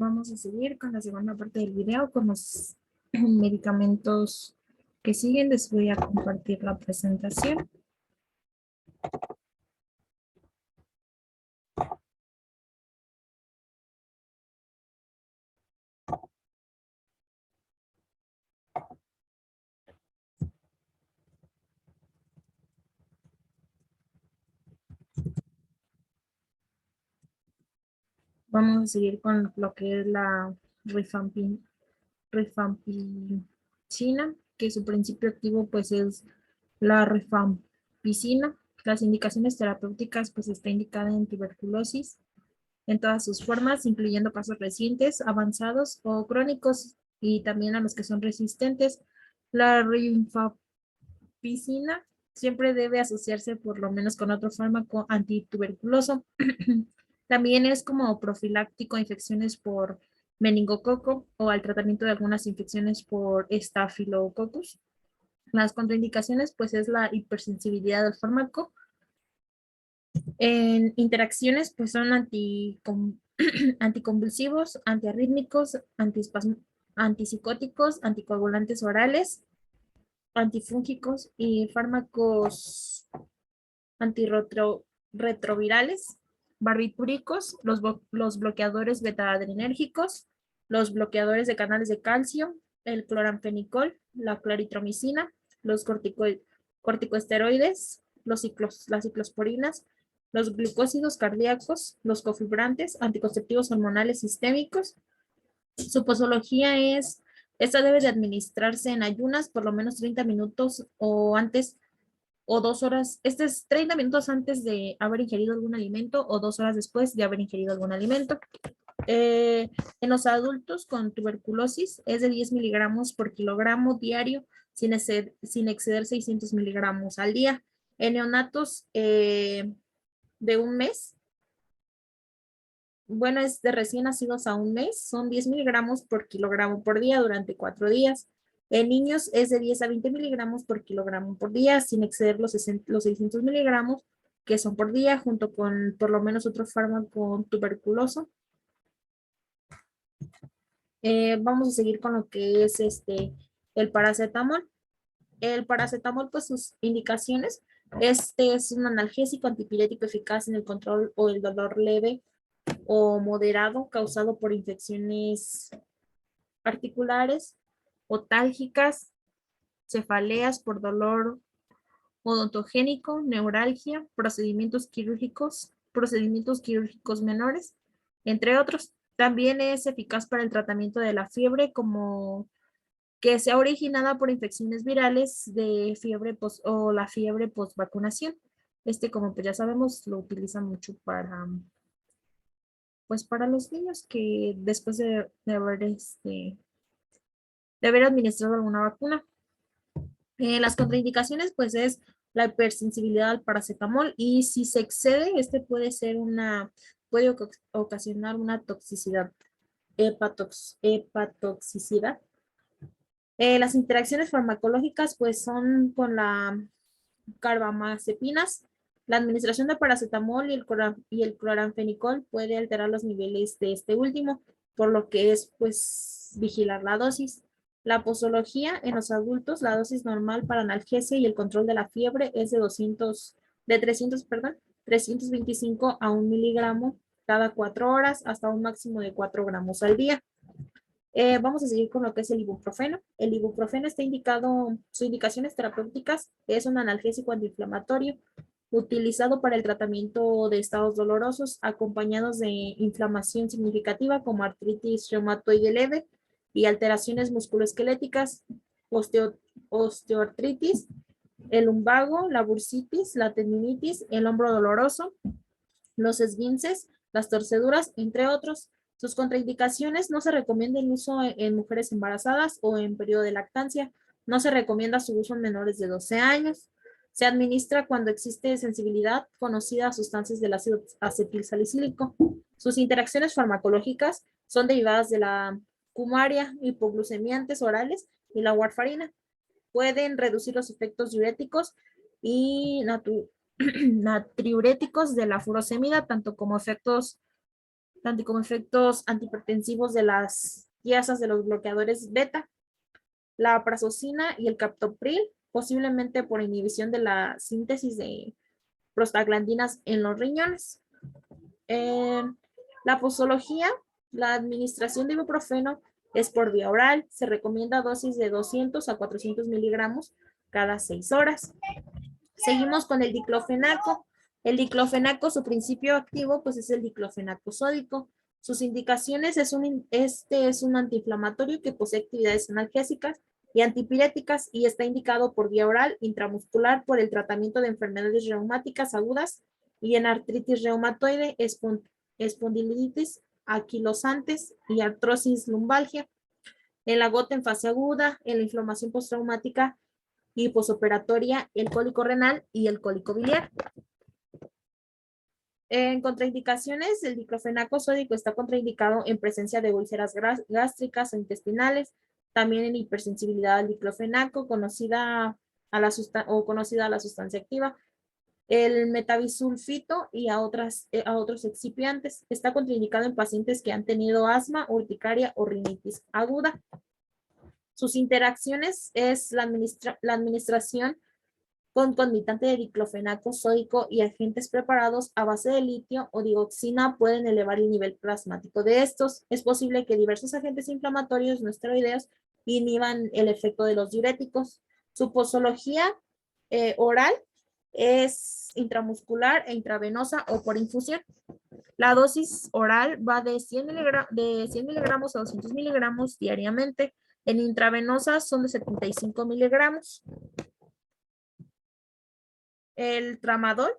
Vamos a seguir con la segunda parte del video con los medicamentos que siguen. Les voy a compartir la presentación. Vamos a seguir con lo que es la rifampicina, que su principio activo pues es la rifampicina. Las indicaciones terapéuticas pues está indicada en tuberculosis en todas sus formas, incluyendo casos recientes, avanzados o crónicos, y también a los que son resistentes. La rifampicina siempre debe asociarse por lo menos con otro fármaco antituberculoso. También es como profiláctico a infecciones por meningococo o al tratamiento de algunas infecciones por estafilococcus. Las contraindicaciones pues es la hipersensibilidad al fármaco. En interacciones pues son anticonvulsivos, antiarrítmicos, antipsicóticos, anticoagulantes orales, antifúngicos y fármacos antirretrovirales, barbitúricos, los bloqueadores beta-adrenérgicos, los bloqueadores de canales de calcio, el cloramfenicol, la claritromicina, los corticosteroides, las ciclosporinas, los glucósidos cardíacos, los cofibrantes, anticonceptivos hormonales sistémicos. Su posología es, esta debe de administrarse en ayunas por lo menos 30 minutos o antes o 2 horas. Este es 30 minutos antes de haber ingerido algún alimento o 2 horas después de haber ingerido algún alimento. En los adultos con tuberculosis es de 10 miligramos por kilogramo diario sin exceder 600 miligramos al día. En neonatos de un mes, bueno, es de recién nacidos a un mes, son 10 miligramos por kilogramo por día durante 4 días. En niños es de 10 a 20 miligramos por kilogramo por día, sin exceder los 600 miligramos que son por día, junto con por lo menos otro fármaco tuberculoso. Vamos a seguir con lo que es el paracetamol. El paracetamol, pues sus indicaciones, este es un analgésico antipirético eficaz en el control o el dolor leve o moderado causado por infecciones articulares, otálgicas, cefaleas por dolor odontogénico, neuralgia, procedimientos quirúrgicos menores, entre otros. También es eficaz para el tratamiento de la fiebre, como que sea originada por infecciones virales de fiebre o la fiebre post vacunación. Como pues ya sabemos, lo utilizan mucho pues para los niños que después de haber administrado alguna vacuna. Las contraindicaciones, pues, es la hipersensibilidad al paracetamol, y si se excede, puede ocasionar una toxicidad, hepatotoxicidad. Las interacciones farmacológicas, pues, son con la carbamazepinas. La administración de paracetamol y el cloramfenicol puede alterar los niveles de este último, por lo que es, pues, vigilar la dosis. La posología en los adultos, la dosis normal para analgesia y el control de la fiebre es de 325 a 1 miligramo cada 4 horas hasta un máximo de 4 gramos al día. Vamos a seguir con lo que es el ibuprofeno. El ibuprofeno está indicado, sus indicaciones terapéuticas es un analgésico antiinflamatorio utilizado para el tratamiento de estados dolorosos acompañados de inflamación significativa como artritis reumatoide leve y alteraciones musculoesqueléticas, osteoartritis, el lumbago, la bursitis, la tendinitis, el hombro doloroso, los esguinces, las torceduras, entre otros. Sus contraindicaciones: no se recomienda el uso en mujeres embarazadas o en periodo de lactancia. No se recomienda su uso en menores de 12 años. Se administra cuando existe sensibilidad conocida a sustancias del ácido acetilsalicílico. Sus interacciones farmacológicas son derivadas de la cumaria, hipoglucemiantes orales y la warfarina. Pueden reducir los efectos diuréticos y natriuréticos de la furosemida, tanto como efectos tanto como efectos antihipertensivos de las tiasas de los bloqueadores beta, la prazosina y el captopril, posiblemente por inhibición de la síntesis de prostaglandinas en los riñones. En la posología, la administración de ibuprofeno es por vía oral. Se recomienda dosis de 200 a 400 miligramos cada 6 horas. Seguimos con el diclofenaco. El diclofenaco, su principio activo, pues es el diclofenaco sódico. Sus indicaciones es un antiinflamatorio que posee actividades analgésicas y antipiréticas y está indicado por vía oral intramuscular por el tratamiento de enfermedades reumáticas agudas y en artritis reumatoide, espondilitis anquilosantes y artrosis lumbalgia, en la gota en fase aguda, en la inflamación postraumática y posoperatoria, el cólico renal y el cólico biliar. En contraindicaciones, el diclofenaco sódico está contraindicado en presencia de úlceras gástricas o intestinales, también en hipersensibilidad al diclofenaco, conocida a la sustancia activa, el metabisulfito y a otros excipientes. Está contraindicado en pacientes que han tenido asma, urticaria o rinitis aguda. Sus interacciones es la administración concomitante de diclofenaco sódico y agentes preparados a base de litio o dioxina pueden elevar el nivel plasmático de estos. Es posible que diversos agentes inflamatorios no esteroideos inhiban el efecto de los diuréticos. Su posología oral es intramuscular e intravenosa o por infusión. La dosis oral va de 100 miligramos a 200 miligramos diariamente. En intravenosa son de 75 miligramos. El tramadol.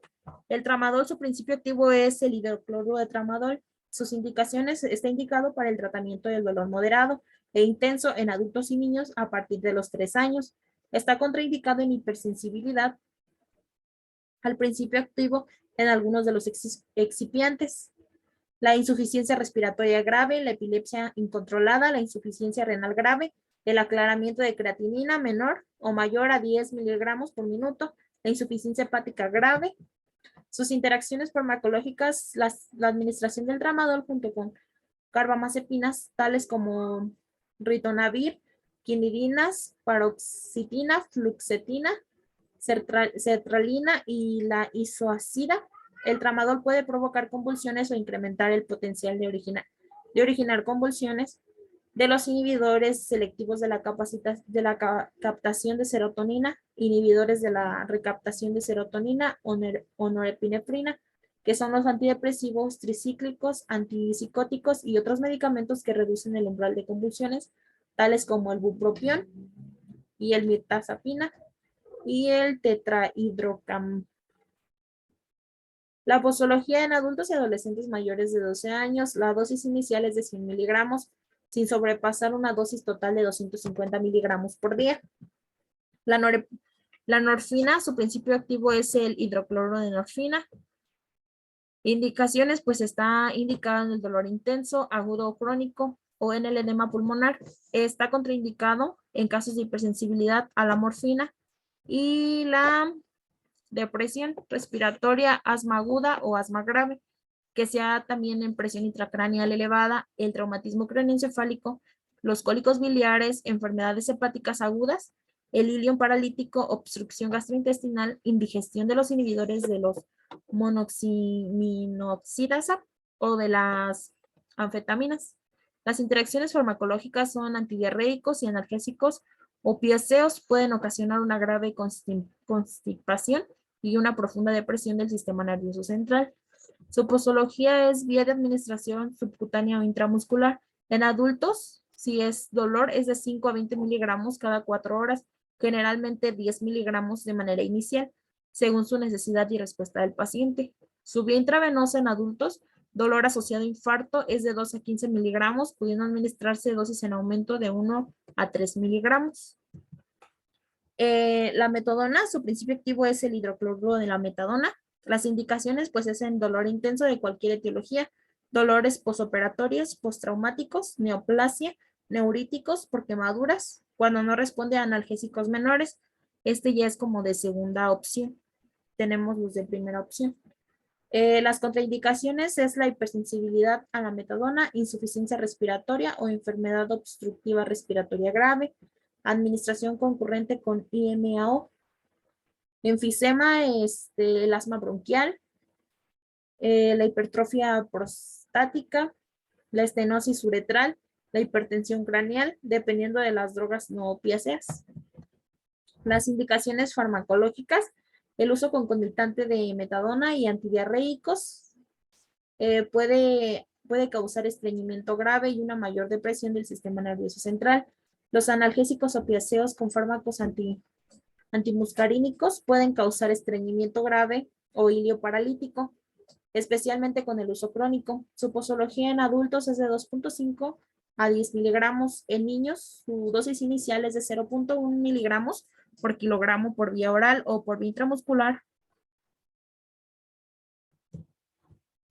El tramadol, su principio activo es el hidrocloruro de tramadol. Sus indicaciones está indicado para el tratamiento del dolor moderado e intenso en adultos y niños a partir de los 3 años. Está contraindicado en hipersensibilidad al principio activo en algunos de los excipientes. La insuficiencia respiratoria grave, la epilepsia incontrolada, la insuficiencia renal grave, el aclaramiento de creatinina menor o mayor a 10 miligramos por minuto, la insuficiencia hepática grave. Sus interacciones farmacológicas, la administración del tramadol junto con carbamazepinas, tales como ritonavir, quinidinas, paroxetina, fluoxetina, sertralina y la isoacida. El tramadol puede provocar convulsiones o incrementar el potencial de originar convulsiones de los inhibidores selectivos de la captación de serotonina, inhibidores de la recaptación de serotonina o norepinefrina, que son los antidepresivos tricíclicos, antipsicóticos y otros medicamentos que reducen el umbral de convulsiones, tales como el bupropión y el mirtazapina y el tetrahidrocannabinol. La posología en adultos y adolescentes mayores de 12 años, la dosis inicial es de 100 miligramos, sin sobrepasar una dosis total de 250 miligramos por día. La norfina, su principio activo es el hidrocloruro de norfina. Indicaciones, pues está indicado en el dolor intenso, agudo o crónico o en el edema pulmonar. Está contraindicado en casos de hipersensibilidad a la morfina y la depresión respiratoria, asma aguda o asma grave, que sea también en presión intracraneal elevada, el traumatismo craneoencefálico, los cólicos biliares, enfermedades hepáticas agudas, el ilion paralítico, obstrucción gastrointestinal, indigestión de los inhibidores de los monoximinoxidasa o de las anfetaminas. Las interacciones farmacológicas son antidiarreicos y analgésicos. Opiáceos pueden ocasionar una grave constipación y una profunda depresión del sistema nervioso central. Su posología es vía de administración subcutánea o intramuscular. En adultos, si es dolor, es de 5 a 20 miligramos cada 4 horas, generalmente 10 miligramos de manera inicial, según su necesidad y respuesta del paciente. Su vía intravenosa en adultos, dolor asociado a infarto, es de 2 a 15 miligramos, pudiendo administrarse dosis en aumento de 1 a 3 miligramos. La metadona, su principio activo es el hidrocloruro de la metadona. Las indicaciones, pues, es en dolor intenso de cualquier etiología, dolores posoperatorios, postraumáticos, neoplasia, neuríticos por quemaduras, cuando no responde a analgésicos menores. Este ya es como de segunda opción. Tenemos los de primera opción. Las contraindicaciones es la hipersensibilidad a la metadona, insuficiencia respiratoria o enfermedad obstructiva respiratoria grave, administración concurrente con IMAO, enfisema, el asma bronquial, la hipertrofia prostática, la estenosis uretral, la hipertensión craneal, dependiendo de las drogas no opiáceas. Las indicaciones farmacológicas, el uso concomitante de metadona y antidiarreicos puede causar estreñimiento grave y una mayor depresión del sistema nervioso central. Los analgésicos opiáceos con fármacos antimuscarínicos pueden causar estreñimiento grave o ilio paralítico, especialmente con el uso crónico. Su posología en adultos es de 2.5 a 10 miligramos. En niños, su dosis inicial es de 0.1 miligramos por kilogramo por vía oral o por vía intramuscular.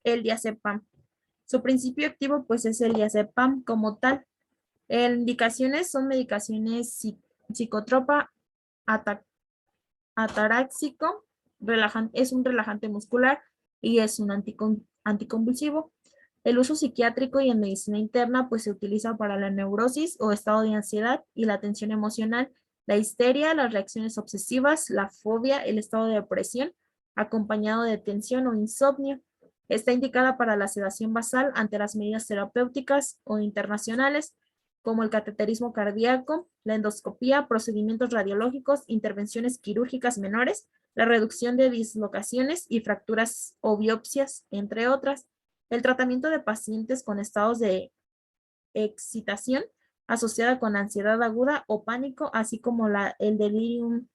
El diazepam. Su principio activo pues es el diazepam como tal. Indicaciones son medicaciones psicotropa, ataráxico, es un relajante muscular y es un anticonvulsivo. El uso psiquiátrico y en medicina interna pues se utiliza para la neurosis o estado de ansiedad y la tensión emocional, la histeria, las reacciones obsesivas, la fobia, el estado de depresión, acompañado de tensión o insomnio. Está indicada para la sedación basal ante las medidas terapéuticas o internacionales, como el cateterismo cardíaco, la endoscopía, procedimientos radiológicos, intervenciones quirúrgicas menores, la reducción de dislocaciones y fracturas o biopsias, entre otras. El tratamiento de pacientes con estados de excitación asociada con ansiedad aguda o pánico, así como el delirium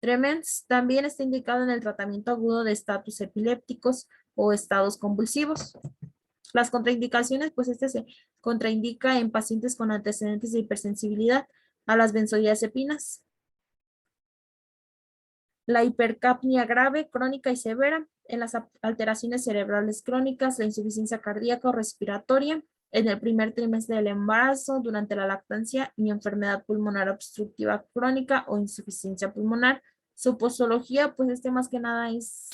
tremens, también está indicado en el tratamiento agudo de estatus epilépticos o estados convulsivos. Las contraindicaciones, pues se contraindica en pacientes con antecedentes de hipersensibilidad a las benzodiazepinas. La hipercapnia grave, crónica y severa, en las alteraciones cerebrales crónicas, la insuficiencia cardíaca o respiratoria, en el primer trimestre del embarazo, durante la lactancia y enfermedad pulmonar obstructiva crónica o insuficiencia pulmonar. Su posología, pues más que nada es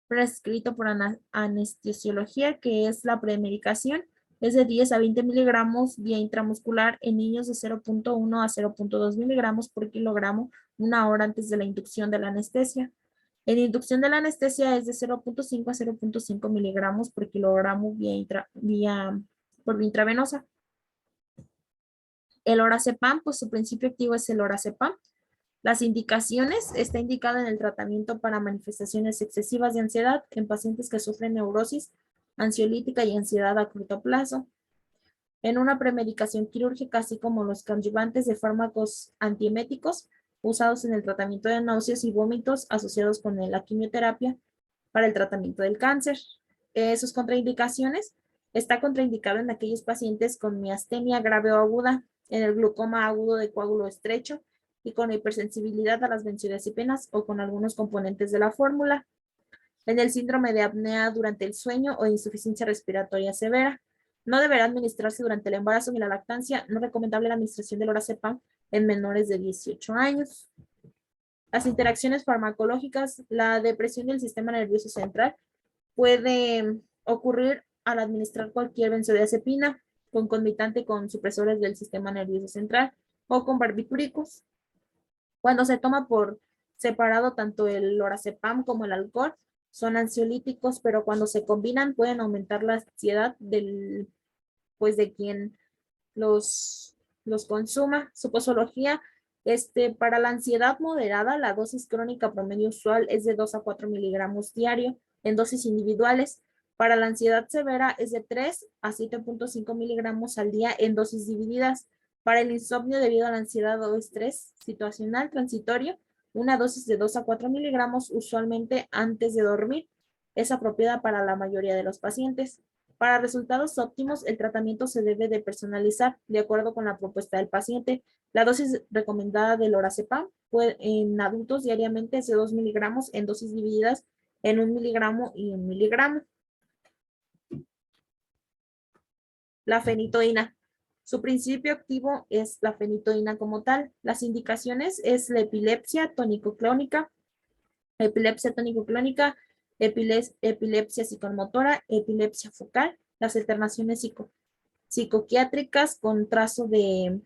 prescrito por anestesiología, que es la premedicación, es de 10 a 20 miligramos vía intramuscular en niños de 0.1 a 0.2 miligramos por kilogramo una hora antes de la inducción de la anestesia. En inducción de la anestesia es de 0.5 a 0.5 miligramos por kilogramo por vía intravenosa. El lorazepam, pues su principio activo es el lorazepam. Las indicaciones, está indicado en el tratamiento para manifestaciones excesivas de ansiedad en pacientes que sufren neurosis ansiolítica y ansiedad a corto plazo. En una premedicación quirúrgica, así como los coadyuvantes de fármacos antieméticos usados en el tratamiento de náuseas y vómitos asociados con la quimioterapia para el tratamiento del cáncer. Sus contraindicaciones, está contraindicado en aquellos pacientes con miastenia grave o aguda, en el glucoma agudo de coágulo estrecho y con hipersensibilidad a las benzodiazepinas o con algunos componentes de la fórmula, en el síndrome de apnea durante el sueño o insuficiencia respiratoria severa. No deberá administrarse durante el embarazo ni la lactancia. No es recomendable la administración del lorazepam en menores de 18 años. Las interacciones farmacológicas, la depresión del sistema nervioso central puede ocurrir al administrar cualquier benzodiazepina concomitante con supresores del sistema nervioso central o con barbitúricos. Cuando se toma por separado tanto el lorazepam como el alcohol, son ansiolíticos, pero cuando se combinan pueden aumentar la ansiedad de quien los consuma. Su posología, para la ansiedad moderada, la dosis crónica promedio usual es de 2 a 4 miligramos diario en dosis individuales. Para la ansiedad severa es de 3 a 7.5 miligramos al día en dosis divididas. Para el insomnio debido a la ansiedad o estrés situacional transitorio, una dosis de 2 a 4 miligramos usualmente antes de dormir es apropiada para la mayoría de los pacientes. Para resultados óptimos, el tratamiento se debe de personalizar de acuerdo con la propuesta del paciente. La dosis recomendada del lorazepam en adultos diariamente es de 2 miligramos en dosis divididas en 1 miligramo y 1 miligramo. La fenitoína. Su principio activo es la fenitoína como tal. Las indicaciones es la epilepsia tónico-clónica, epilepsia psicomotora, epilepsia focal, las alternaciones psiquiátricas con trazo de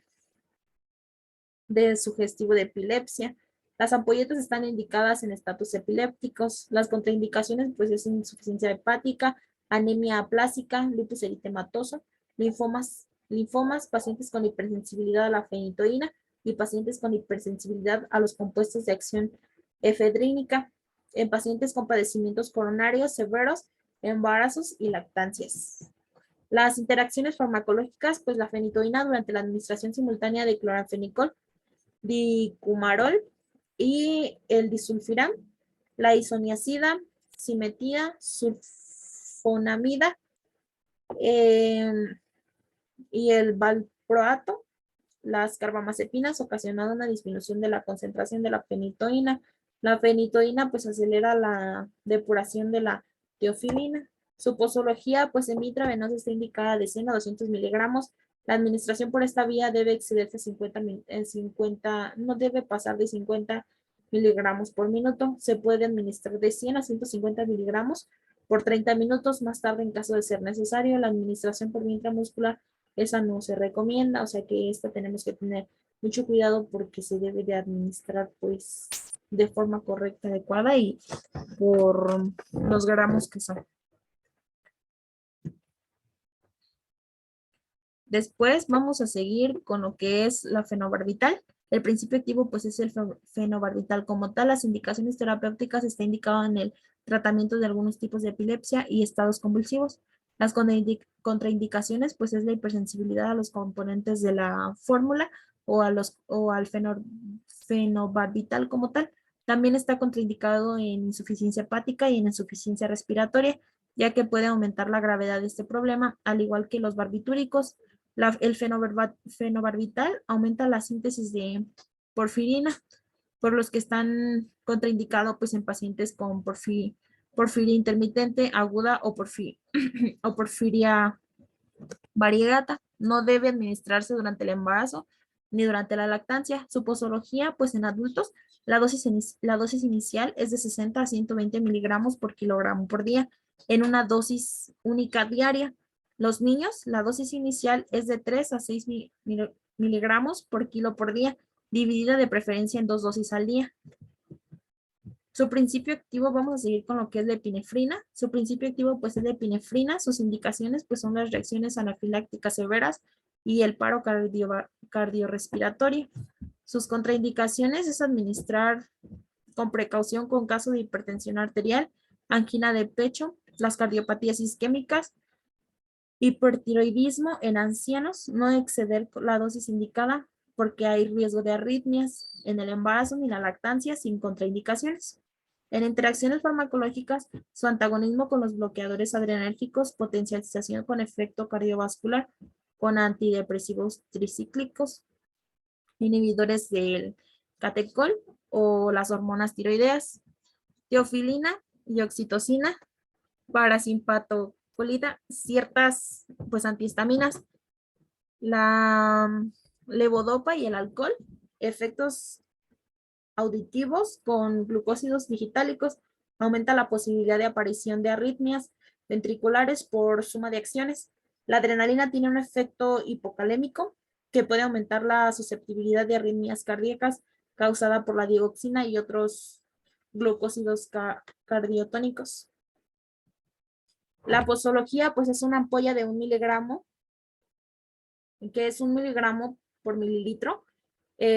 sugestivo de epilepsia. Las ampolletas están indicadas en estatus epilépticos. Las contraindicaciones pues es insuficiencia hepática, anemia aplásica, lupus eritematoso, linfomas, pacientes con hipersensibilidad a la fenitoína y pacientes con hipersensibilidad a los compuestos de acción efedrínica, en pacientes con padecimientos coronarios severos, embarazos y lactancias. Las interacciones farmacológicas, pues la fenitoína durante la administración simultánea de cloranfenicol, dicumarol y el disulfiram, la isoniazida, simetida, sulfonamida y el valproato, las carbamazepinas, ocasionando una disminución de la concentración de la fenitoína. La fenitoína pues acelera la depuración de la teofilina. Su posología pues en vía intravenosa está indicada de 100 a 200 miligramos. La administración por esta vía debe excederse 50, no debe pasar de 50 miligramos por minuto. Se puede administrar de 100 a 150 miligramos por 30 minutos, más tarde en caso de ser necesario. La administración por vía intramuscular, esa no se recomienda, o sea que esta tenemos que tener mucho cuidado porque se debe de administrar pues de forma correcta, adecuada y por los gramos que son. Después vamos a seguir con lo que es la fenobarbital. El principio activo pues es el fenobarbital como tal. Las indicaciones terapéuticas está indicado en el tratamiento de algunos tipos de epilepsia y estados convulsivos. Las contraindicaciones pues es la hipersensibilidad a los componentes de la fórmula o al fenobarbital como tal. También está contraindicado en insuficiencia hepática y en insuficiencia respiratoria, ya que puede aumentar la gravedad de este problema, al igual que los barbitúricos. El fenobarbital aumenta la síntesis de porfirina, por los que están contraindicados pues, en pacientes con porfiria intermitente, aguda o porfiria variegata. No debe administrarse durante el embarazo ni durante la lactancia. Su posología, pues en adultos, la dosis inicial es de 60 a 120 miligramos por kilogramo por día, en una dosis única diaria. Los niños, la dosis inicial es de 3 a 6 miligramos por kilo por día, dividida de preferencia en 2 dosis al día. Su principio activo, vamos a seguir con lo que es la epinefrina. Su principio activo pues es la epinefrina. Sus indicaciones pues son las reacciones anafilácticas severas y el paro cardiorrespiratorio. Sus contraindicaciones es administrar con precaución con caso de hipertensión arterial, angina de pecho, las cardiopatías isquémicas, hipertiroidismo en ancianos, no exceder la dosis indicada porque hay riesgo de arritmias en el embarazo ni la lactancia sin contraindicaciones. En interacciones farmacológicas, su antagonismo con los bloqueadores adrenérgicos, potencialización con efecto cardiovascular, con antidepresivos tricíclicos, inhibidores del catecol o las hormonas tiroideas, teofilina y oxitocina, parasimpatocolina, ciertas pues antihistaminas, la levodopa y el alcohol, efectos auditivos con glucósidos digitálicos, aumenta la posibilidad de aparición de arritmias ventriculares por suma de acciones. La adrenalina tiene un efecto hipocalémico que puede aumentar la susceptibilidad de arritmias cardíacas causada por la digoxina y otros glucósidos cardiotónicos. La posología pues es una ampolla de 1 miligramo, que es 1 miligramo por mililitro,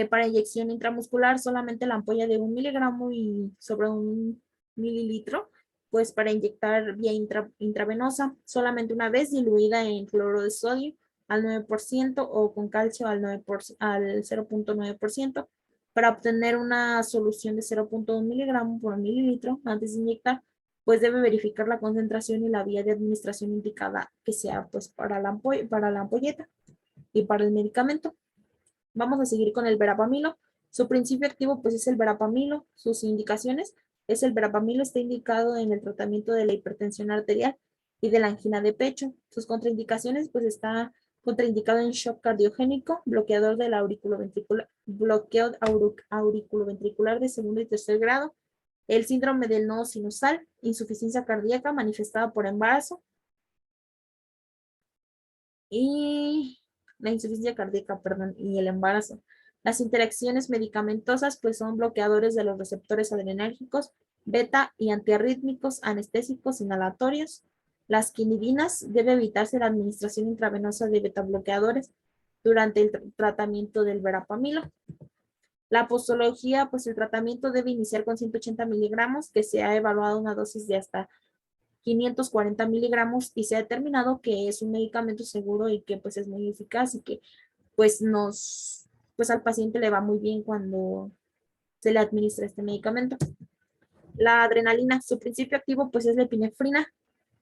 para inyección intramuscular, solamente la ampolla de 1 miligramo y sobre 1 mililitro, pues para inyectar vía intravenosa, solamente una vez diluida en cloruro de sodio al 9% o con calcio al 0.9%, para obtener una solución de 0.1 miligramo por mililitro antes de inyectar, pues debe verificar la concentración y la vía de administración indicada que sea pues para la ampolleta y para el medicamento. Vamos a seguir con el verapamilo. Su principio activo pues es el verapamilo. Sus indicaciones es el verapamilo está indicado en el tratamiento de la hipertensión arterial y de la angina de pecho. Sus contraindicaciones pues está contraindicado en shock cardiogénico, bloqueador del auriculoventricular, bloqueo auriculoventricular de segundo y tercer grado, el síndrome del nodo sinusal, insuficiencia cardíaca manifestada por embarazo y la insuficiencia cardíaca, perdón, y el embarazo. Las interacciones medicamentosas pues son bloqueadores de los receptores adrenérgicos, beta y antiarrítmicos, anestésicos, inhalatorios. Las quinidinas, debe evitarse la administración intravenosa de beta bloqueadores durante el tratamiento del verapamilo. La posología, pues el tratamiento debe iniciar con 180 miligramos, que se ha evaluado una dosis de hasta 540 miligramos y se ha determinado que es un medicamento seguro y que pues es muy eficaz y que pues pues al paciente le va muy bien cuando se le administra este medicamento. La adrenalina, su principio activo pues es la epinefrina.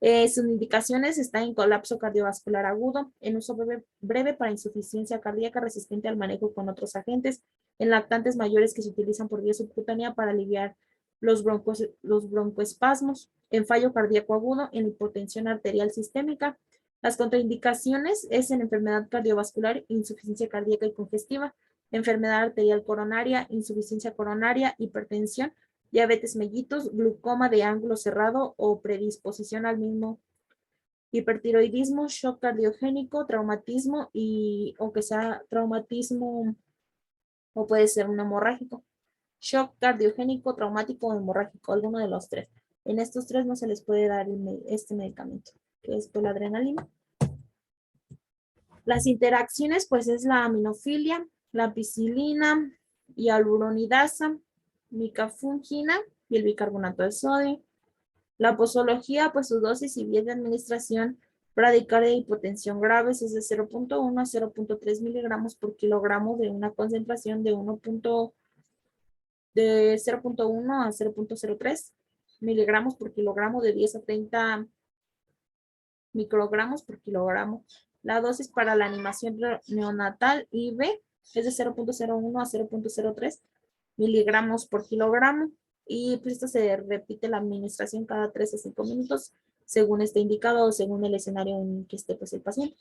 Sus indicaciones están en colapso cardiovascular agudo, en uso breve para insuficiencia cardíaca resistente al manejo con otros agentes, en lactantes mayores que se utilizan por vía subcutánea para aliviar los broncoespasmos, en fallo cardíaco agudo, en hipotensión arterial sistémica. Las contraindicaciones es en enfermedad cardiovascular, insuficiencia cardíaca y congestiva, enfermedad arterial coronaria, insuficiencia coronaria, hipertensión, diabetes mellitus, glucoma de ángulo cerrado o predisposición al mismo, hipertiroidismo, shock cardiogénico, traumatismo o que sea traumatismo o puede ser un hemorrágico. Shock cardiogénico, traumático o hemorrágico, alguno de los tres. En estos tres no se les puede dar este medicamento, que es la adrenalina. Las interacciones, pues es la aminofilia, la ampicilina, hialuronidasa, micafungina y el bicarbonato de sodio. La posología, pues su dosis y vía de administración, bradicardia y hipotensión graves es de 0.1 a 0.3 miligramos por kilogramo de una concentración de 0.1 a 0.03 miligramos por kilogramo de 10 a 30 microgramos por kilogramo. La dosis para la animación neonatal IV es de 0.01 a 0.03 miligramos por kilogramo y pues esto se repite la administración cada 3 a 5 minutos según esté indicado o según el escenario en que esté pues el paciente.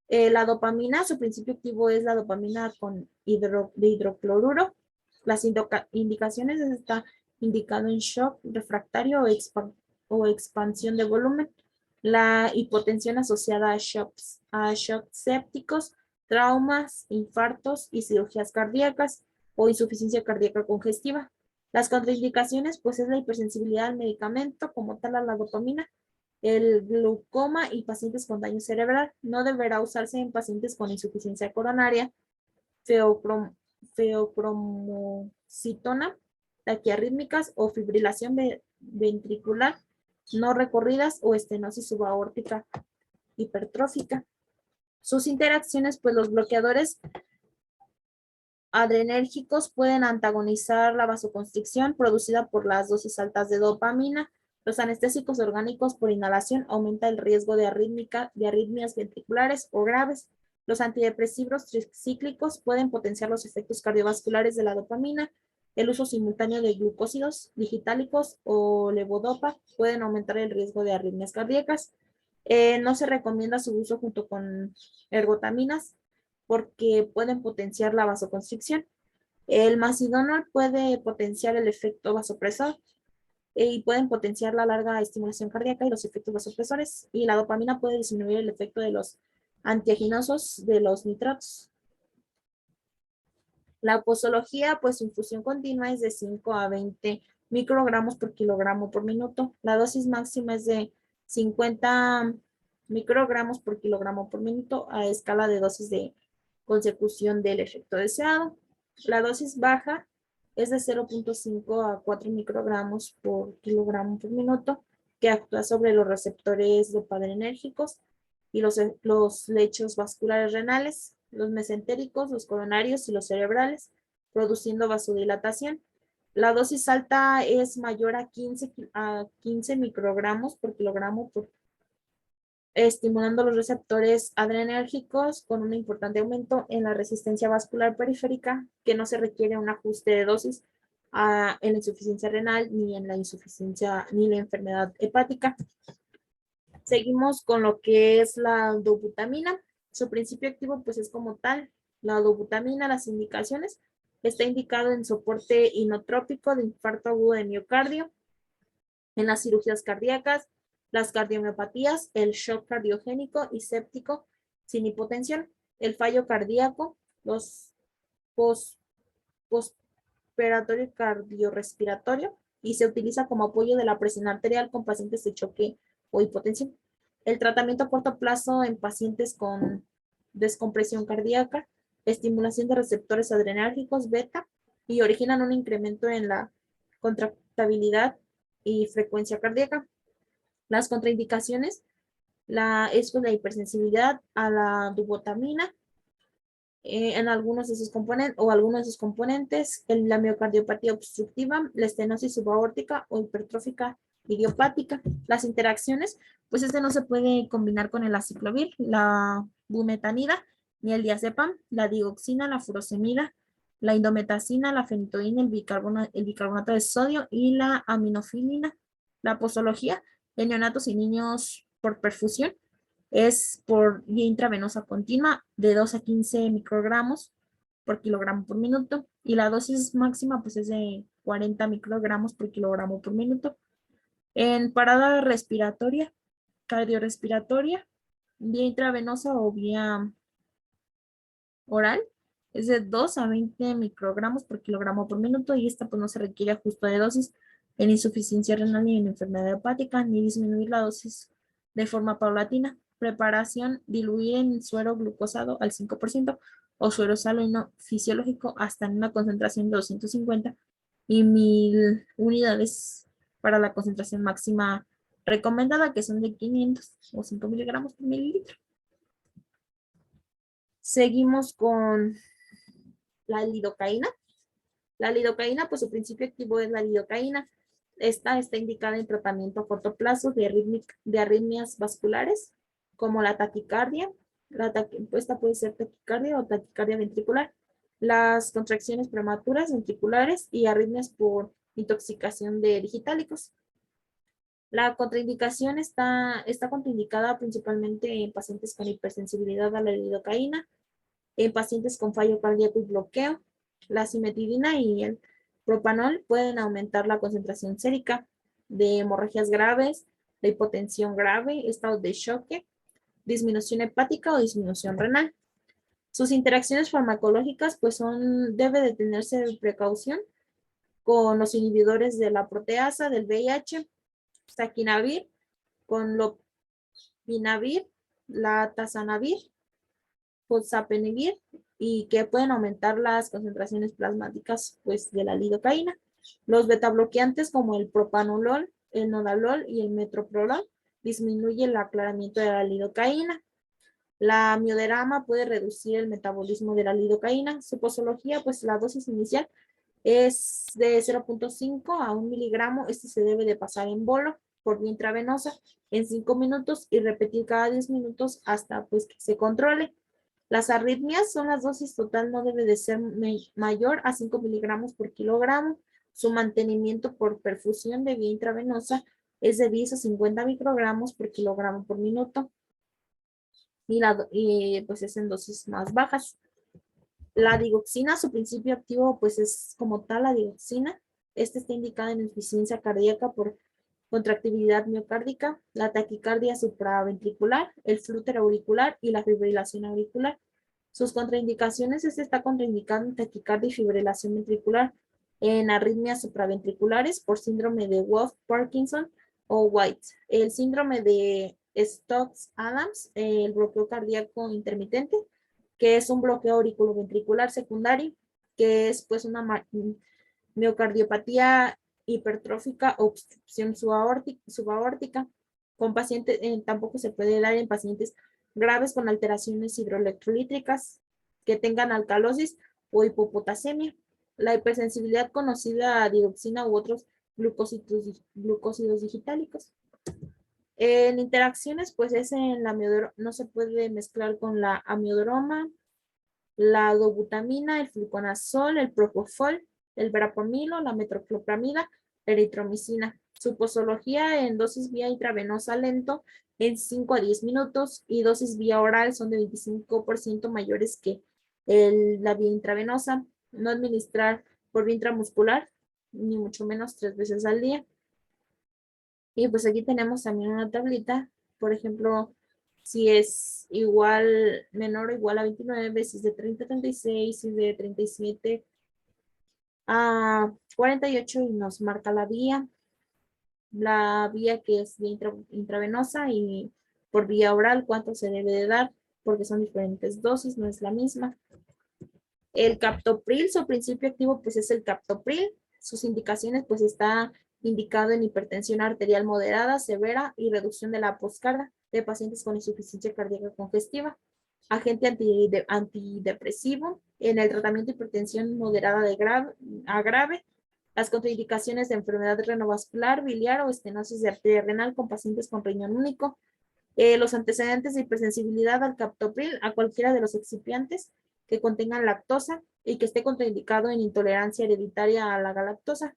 La dopamina, su principio activo es la dopamina con de hidrocloruro. Las indicaciones está indicado en shock refractario o expansión de volumen. La hipotensión asociada a shocks sépticos, traumas, infartos y cirugías cardíacas o insuficiencia cardíaca congestiva. Las contraindicaciones, pues es la hipersensibilidad al medicamento, como tal a la dopamina, el glaucoma y pacientes con daño cerebral. No deberá usarse en pacientes con insuficiencia coronaria, feocromocitona, taquiarrítmicas o fibrilación ventricular no recorridas o estenosis subaórtica hipertrófica. Sus interacciones, pues los bloqueadores adrenérgicos pueden antagonizar la vasoconstricción producida por las dosis altas de dopamina. Los anestésicos orgánicos por inhalación aumenta el riesgo de arritmias ventriculares o graves. Los antidepresivos tricíclicos pueden potenciar los efectos cardiovasculares de la dopamina. El uso simultáneo de glucósidos digitálicos o levodopa pueden aumentar el riesgo de arritmias cardíacas. No se recomienda su uso junto con ergotaminas porque pueden potenciar la vasoconstricción. El mazidonol puede potenciar el efecto vasopresor y pueden potenciar la larga estimulación cardíaca y los efectos vasopresores. Y la dopamina puede disminuir el efecto de los antiaginosos de los nitratos. La posología, pues su infusión continua es de 5 a 20 microgramos por kilogramo por minuto. La dosis máxima es de 50 microgramos por kilogramo por minuto a escala de dosis de consecución del efecto deseado. La dosis baja es de 0.5 a 4 microgramos por kilogramo por minuto, que actúa sobre los receptores dopaminérgicos y los lechos vasculares renales, los mesentéricos, los coronarios y los cerebrales, produciendo vasodilatación. La dosis alta es mayor a 15 microgramos por kilogramo estimulando los receptores adrenérgicos con un importante aumento en la resistencia vascular periférica, que no se requiere un ajuste de dosis en la insuficiencia renal ni en la insuficiencia ni la enfermedad hepática. Seguimos con lo que es la dobutamina. Su principio activo pues es como tal la dobutamina, las indicaciones. Está indicado en soporte inotrópico de infarto agudo de miocardio, en las cirugías cardíacas, las cardiomiopatías, el shock cardiogénico y séptico sin hipotensión, el fallo cardíaco, los postoperatorio cardiorrespiratorio y se utiliza como apoyo de la presión arterial con pacientes de choque o hipotensión. El tratamiento a corto plazo en pacientes con descompresión cardíaca, estimulación de receptores adrenérgicos beta y originan un incremento en la contractabilidad y frecuencia cardíaca. Las contraindicaciones es la hipersensibilidad a la dubutamina en algunos de sus componentes o algunos de sus componentes, la miocardiopatía obstructiva, la estenosis subaórtica o hipertrófica idiopática. Las interacciones, pues este no se puede combinar con el aciclovir, la bumetanida, ni el diazepam, la digoxina, la furosemida, la indometacina, la fenitoína, el bicarbonato de sodio y la aminofilina. La posología en neonatos y niños por perfusión es por vía intravenosa continua de 2 a 15 microgramos por kilogramo por minuto y la dosis máxima pues es de 40 microgramos por kilogramo por minuto. En parada respiratoria, cardiorrespiratoria, vía intravenosa o vía oral, es de 2 a 20 microgramos por kilogramo por minuto y esta pues no se requiere ajuste de dosis en insuficiencia renal ni en enfermedad hepática ni disminuir la dosis de forma paulatina. Preparación, diluir en suero glucosado al 5% o suero salino fisiológico hasta en una concentración de 250 y 1000 unidades para la concentración máxima recomendada, que son de 500 o 5 miligramos por mililitro. Seguimos con la lidocaína. La lidocaína, pues su principio activo es la lidocaína. Esta está indicada en tratamiento a corto plazo de arritmias vasculares, como la taquicardia. Esta puede ser taquicardia o taquicardia ventricular, las contracciones prematuras ventriculares y arritmias por intoxicación de digitálicos. La contraindicación está contraindicada principalmente en pacientes con hipersensibilidad a la lidocaína, en pacientes con fallo cardíaco y bloqueo. La cimetidina y el propanol pueden aumentar la concentración sérica de hemorragias graves, de hipotensión grave, estados de choque, disminución hepática o disminución renal. Sus interacciones farmacológicas pues debe de tenerse precaución con los inhibidores de la proteasa del VIH, saquinavir, con lopinavir, la tazanavir, fosapenivir y que pueden aumentar las concentraciones plasmáticas pues, de la lidocaína. Los betabloqueantes como el propanolol, el nodalol y el metoprolol disminuyen el aclaramiento de la lidocaína. La amiodarama puede reducir el metabolismo de la lidocaína. Su posología, pues la dosis inicial es de 0.5 a 1 miligramo. Este se debe de pasar en bolo por vía intravenosa en 5 minutos y repetir cada 10 minutos hasta pues que se controle. Las arritmias son las dosis total, no debe de ser mayor a 5 miligramos por kilogramo. Su mantenimiento por perfusión de vía intravenosa es de 10 a 50 microgramos por kilogramo por minuto. Y pues es en dosis más bajas. La digoxina, su principio activo pues es como tal la digoxina. Esta está indicada en insuficiencia cardíaca por contractibilidad miocárdica, la taquicardia supraventricular, el flúter auricular y la fibrilación auricular. Sus contraindicaciones está contraindicado en taquicardia y fibrilación ventricular, en arritmias supraventriculares por síndrome de Wolff-Parkinson o White, el síndrome de Stokes-Adams, el bloqueo cardíaco intermitente, que es un bloqueo auriculoventricular secundario, que es pues una miocardiopatía hipertrófica o obstrucción subaórtica. Con pacientes, tampoco se puede dar en pacientes graves con alteraciones hidroelectrolíticas que tengan alcalosis o hipopotasemia. La hipersensibilidad conocida a dioxina u otros glucósidos digitálicos. En interacciones, pues es en la no se puede mezclar con la amiodroma, la dobutamina, el fluconazol, el propofol, el verapamilo, la metoclopramida, la eritromicina. Su posología en dosis vía intravenosa lento en 5 a 10 minutos y dosis vía oral son de 25% mayores que la vía intravenosa. No administrar por vía intramuscular, ni mucho menos 3 veces al día. Y pues aquí tenemos también una tablita, por ejemplo, si es igual, menor o igual a 29, si es de 30 a 36, si es de 37 a 48 y nos marca la vía que es vía intravenosa y por vía oral cuánto se debe de dar, porque son diferentes dosis, no es la misma. El captopril, su principio activo pues es el captopril. Sus indicaciones pues está indicado en hipertensión arterial moderada, severa y reducción de la poscarga de pacientes con insuficiencia cardíaca congestiva. Agente antidepresivo en el tratamiento de hipertensión moderada a grave. Las contraindicaciones de enfermedad renovascular, biliar o estenosis de arteria renal con pacientes con riñón único. Los antecedentes de hipersensibilidad al captopril a cualquiera de los excipientes que contengan lactosa y que esté contraindicado en intolerancia hereditaria a la galactosa.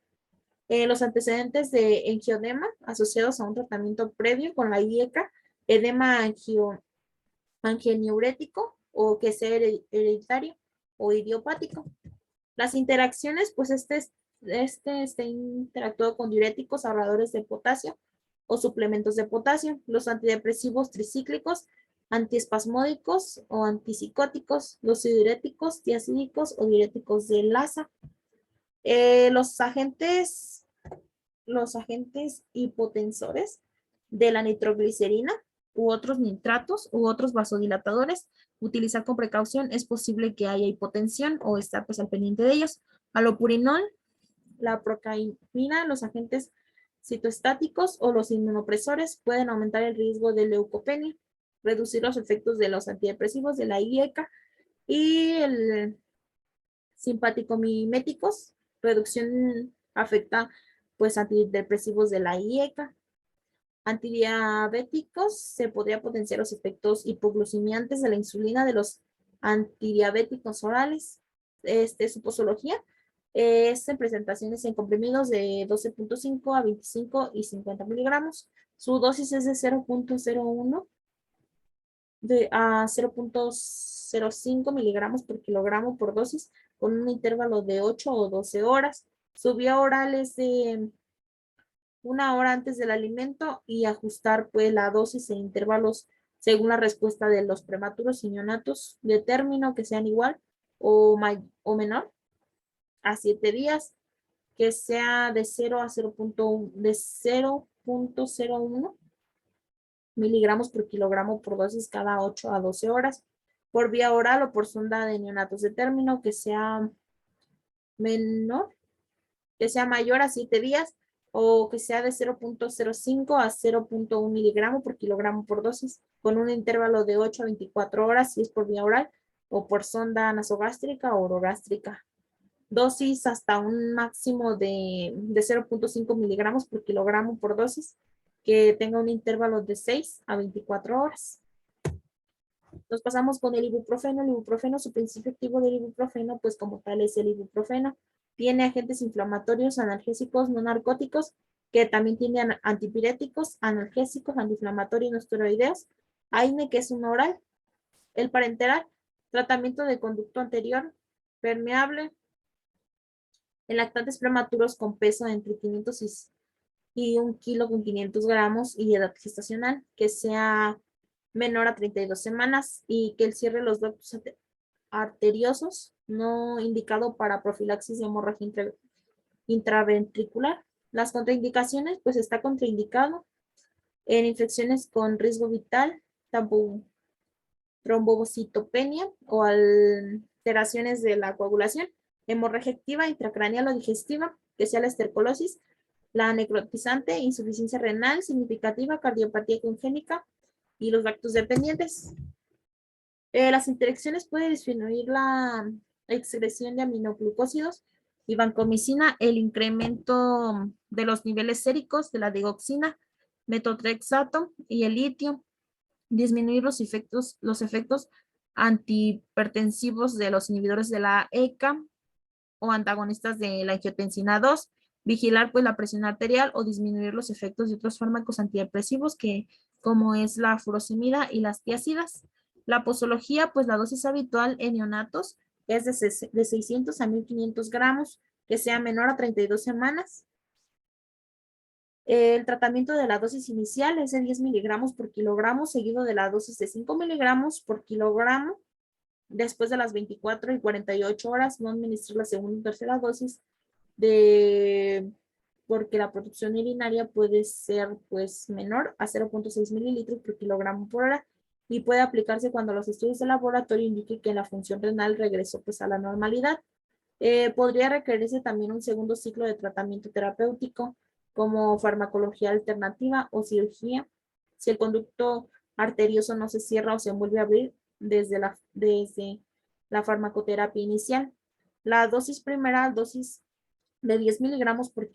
Los antecedentes de angiodema asociados a un tratamiento previo con la IECA, edema angioniurético o que sea hereditario o idiopático. Las interacciones, pues este interactuado con diuréticos, ahorradores de potasio o suplementos de potasio, los antidepresivos tricíclicos, antiespasmódicos o antipsicóticos, los diuréticos, diacídicos o diuréticos de Lassa. Los agentes hipotensores de la nitroglicerina u otros nitratos u otros vasodilatadores, utilizar con precaución, es posible que haya hipotensión o estar pues al pendiente de ellos. Alopurinol, la procainina, los agentes citoestáticos o los inmunopresores pueden aumentar el riesgo de leucopenia, reducir los efectos de los antidepresivos de la IECA y el simpaticomiméticos, reducción afecta pues antidepresivos de la IECA. Antidiabéticos, se podría potenciar los efectos hipoglucemiantes de la insulina de los antidiabéticos orales. Su posología es en presentaciones en comprimidos de 12.5 a 25 y 50 miligramos. Su dosis es de 0.01 a 0.05 miligramos por kilogramo por dosis, con un intervalo de 8 o 12 horas. Su vía oral es de 1 hora antes del alimento y ajustar pues la dosis en intervalos según la respuesta de los prematuros y neonatos de término que sean igual o menor a 7 días, que sea de 0 a 0.01 miligramos por kilogramo por dosis cada 8 a 12 horas, por vía oral o por sonda de neonatos de término que sea menor, que sea mayor a 7 días o que sea de 0.05 a 0.1 miligramo por kilogramo por dosis, con un intervalo de 8 a 24 horas si es por vía oral o por sonda nasogástrica o orogástrica. Dosis hasta un máximo de 0.5 miligramos por kilogramo por dosis, que tenga un intervalo de 6 a 24 horas. Nos pasamos con el ibuprofeno. El ibuprofeno, su principio activo del ibuprofeno, pues como tal es el ibuprofeno. Tiene agentes inflamatorios, analgésicos, no narcóticos, que también tiene antipiréticos, analgésicos, antiinflamatorios, no esteroideos. AINE, que es un oral. El parenteral, tratamiento de conducto anterior, permeable, en lactantes prematuros con peso entre 500 y 1 kilo con 500 gramos y edad gestacional, que sea menor a 32 semanas y que el cierre de los ductos arteriosos no indicado para profilaxis de hemorragia intraventricular. Las contraindicaciones, pues está contraindicado en infecciones con riesgo vital, trombocitopenia o alteraciones de la coagulación, hemorragia activa, intracraneal o digestiva, que sea la estercolosis, la necrotizante, insuficiencia renal significativa, cardiopatía congénita y los lactos dependientes. Las interacciones pueden disminuir la excreción de aminoglucósidos y vancomicina, el incremento de los niveles séricos de la digoxina, metotrexato y el litio, disminuir los efectos antihipertensivos de los inhibidores de la ECA o antagonistas de la angiotensina 2, vigilar pues la presión arterial o disminuir los efectos de otros fármacos antidepresivos que como es la furosemida y las tiazidas. La posología, pues la dosis habitual en neonatos es de 600 a 1500 gramos, que sea menor a 32 semanas. El tratamiento de la dosis inicial es de 10 miligramos por kilogramo, seguido de la dosis de 5 miligramos por kilogramo. Después de las 24 y 48 horas, no administrar la segunda y tercera dosis porque la producción urinaria puede ser pues menor a 0.6 mililitros por kilogramo por hora y puede aplicarse cuando los estudios de laboratorio indiquen que la función renal regresó pues a la normalidad. Podría requerirse también un segundo ciclo de tratamiento terapéutico como farmacología alternativa o cirugía si el conducto arterioso no se cierra o se vuelve a abrir desde la farmacoterapia inicial. La dosis primera, dosis de 10 miligramos por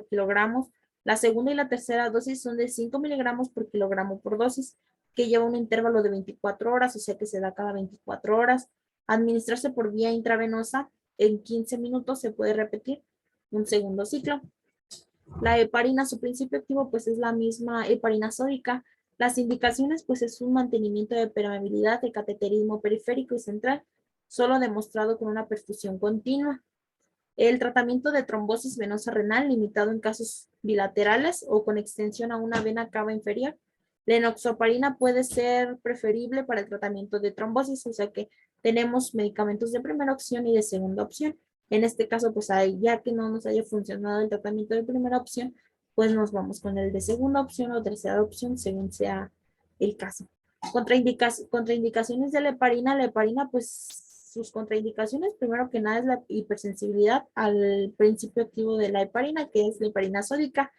kilogramo. La segunda y la tercera dosis son de 5 miligramos por kilogramo por dosis, que lleva un intervalo de 24 horas, o sea que se da cada 24 horas. Administrarse por vía intravenosa en 15 minutos, se puede repetir un segundo ciclo. La heparina, su principio activo pues es la misma heparina sódica. Las indicaciones pues es un mantenimiento de permeabilidad, de cateterismo periférico y central, solo demostrado con una perfusión continua. El tratamiento de trombosis venosa renal limitado en casos bilaterales o con extensión a una vena cava inferior. La enoxaparina puede ser preferible para el tratamiento de trombosis, o sea que tenemos medicamentos de primera opción y de segunda opción. En este caso, pues ya que no nos haya funcionado el tratamiento de primera opción, pues nos vamos con el de segunda opción o tercera opción, según sea el caso. Contraindicaciones de la heparina, pues sus contraindicaciones, primero que nada es la hipersensibilidad al principio activo de la heparina, que es la heparina sódica,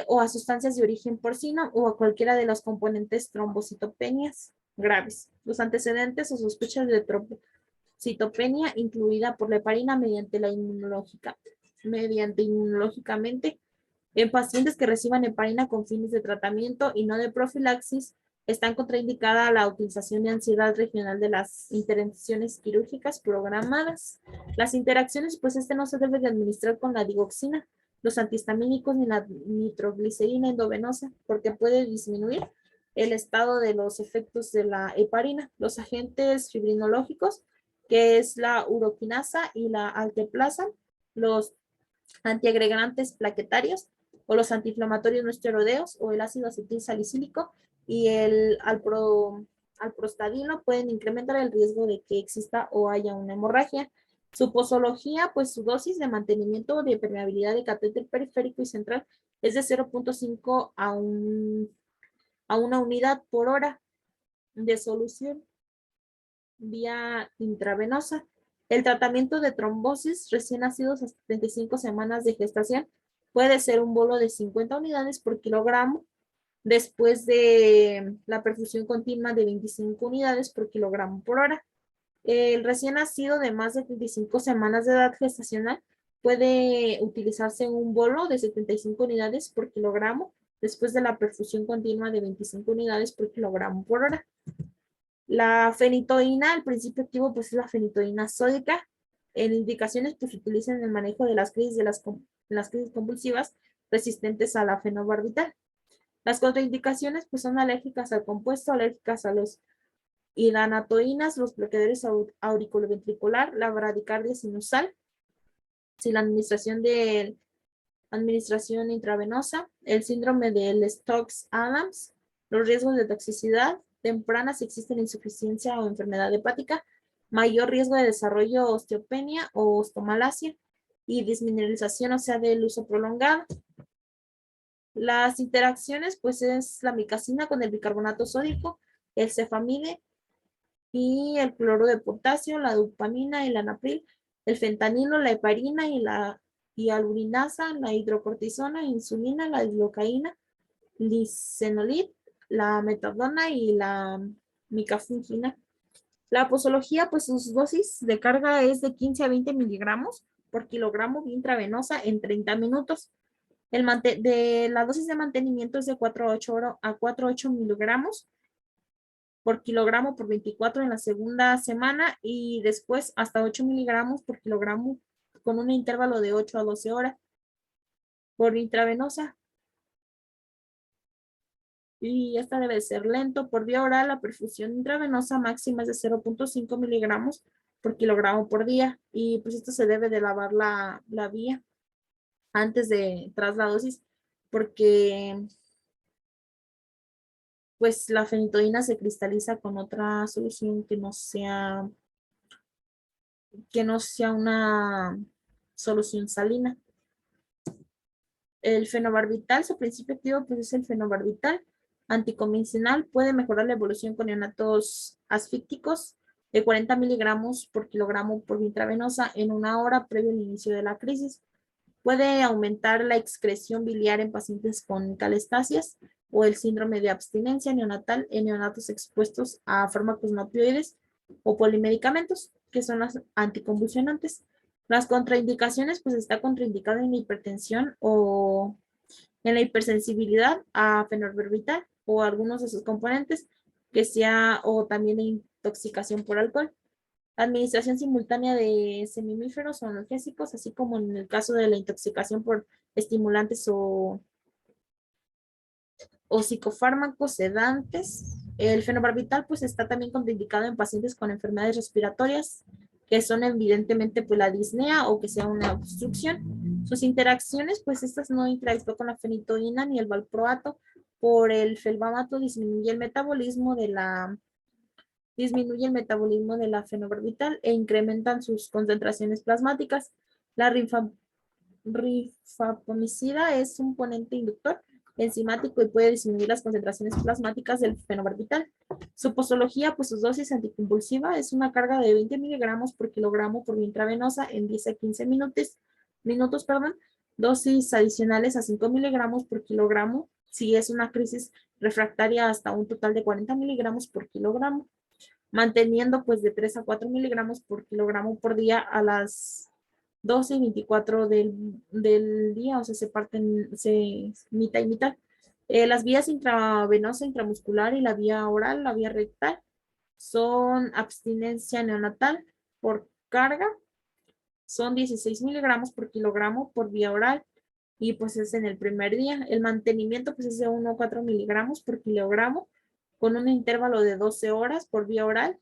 o a sustancias de origen porcino o a cualquiera de los componentes trombocitopenias graves. Los antecedentes o sospechas de trombocitopenia incluida por la heparina mediante inmunológicamente en pacientes que reciban heparina con fines de tratamiento y no de profilaxis, están contraindicada la utilización de ansiedad regional de las intervenciones quirúrgicas programadas. Las interacciones, pues no se debe de administrar con la digoxina, los antihistamínicos ni la nitroglicerina endovenosa, porque puede disminuir el estado de los efectos de la heparina. Los agentes fibrinológicos, que es la uroquinasa y la alteplasa, los antiagregantes plaquetarios o los antiinflamatorios no esteroideos o el ácido acetil salicílico y el alprostadino pueden incrementar el riesgo de que exista o haya una hemorragia. Su posología, pues su dosis de mantenimiento de permeabilidad de catéter periférico y central es de 0.5 a una unidad por hora de solución vía intravenosa. El tratamiento de trombosis recién nacidos hasta 35 semanas de gestación puede ser un bolo de 50 unidades por kilogramo después de la perfusión continua de 25 unidades por kilogramo por hora. El recién nacido de más de 35 semanas de edad gestacional puede utilizarse un bolo de 75 unidades por kilogramo después de la perfusión continua de 25 unidades por kilogramo por hora. La fenitoína, el principio activo, pues es la fenitoína sódica. En indicaciones, pues se utiliza en el manejo de las crisis, las crisis convulsivas resistentes a la fenobarbital. Las contraindicaciones, pues son alérgicas al compuesto, alérgicas a los hidanatoínas, los bloqueadores auriculoventricular, la bradicardia sinusal, si la administración intravenosa, el síndrome del Stokes-Adams, los riesgos de toxicidad temprana si existe insuficiencia o enfermedad hepática, mayor riesgo de desarrollo osteopenia o ostomalacia y desmineralización, o sea, del uso prolongado. Las interacciones, pues es la micacina con el bicarbonato sódico, el cefamide y el cloruro de potasio, la dopamina y la anapril, el fentanilo, la heparina y la hialuronasa, la hidrocortisona, insulina, la lidocaína, lisenolit, la metadona y la micafungina. La posología, pues sus dosis de carga es de 15 a 20 miligramos por kilogramo intravenosa en 30 minutos. La dosis de mantenimiento es de 4 a 8 miligramos por kilogramo por 24 en la segunda semana y después hasta 8 miligramos por kilogramo con un intervalo de 8 a 12 horas por intravenosa. Y esta debe ser lento. Por vía oral, la perfusión intravenosa máxima es de 0.5 miligramos por kilogramo por día. Y pues esto se debe de lavar la vía tras la dosis, porque pues la fenitoína se cristaliza con otra solución que no sea una solución salina. El fenobarbital, su principio activo pues es el fenobarbital anticonvencional, puede mejorar la evolución con neonatos asfícticos de 40 miligramos por kilogramo por vía intravenosa en una hora previo al inicio de la crisis. Puede aumentar la excreción biliar en pacientes con calestasias o el síndrome de abstinencia neonatal en neonatos expuestos a fármacos no opioides o polimedicamentos, que son las anticonvulsionantes. Las contraindicaciones, pues está contraindicado en la hipertensión o en la hipersensibilidad a fenobarbital o algunos de sus componentes, o también de intoxicación por alcohol. Administración simultánea de semíferos o analgésicos, así como en el caso de la intoxicación por estimulantes o psicofármacos sedantes. El fenobarbital pues está también contraindicado en pacientes con enfermedades respiratorias que son evidentemente pues la disnea o que sea una obstrucción. Sus interacciones pues estas no interactúan con la fenitoína ni el valproato. Por el felbamato disminuye el metabolismo de la fenobarbital e incrementan sus concentraciones plasmáticas. La rifapomicina es un ponente inductor enzimático y puede disminuir las concentraciones plasmáticas del fenobarbital. Su posología, pues su dosis anticonvulsiva es una carga de 20 miligramos por kilogramo por vía intravenosa en 10 a 15 minutos, dosis adicionales a 5 miligramos por kilogramo si es una crisis refractaria hasta un total de 40 miligramos por kilogramo, manteniendo pues de 3 a 4 miligramos por kilogramo por día a las 12 y 24 del día, o sea, mitad y mitad. Las vías intravenosa, intramuscular y la vía oral, la vía rectal, son abstinencia neonatal por carga, son 16 miligramos por kilogramo por vía oral, y pues es en el primer día. El mantenimiento pues es de 1 a 4 miligramos por kilogramo, con un intervalo de 12 horas por vía oral.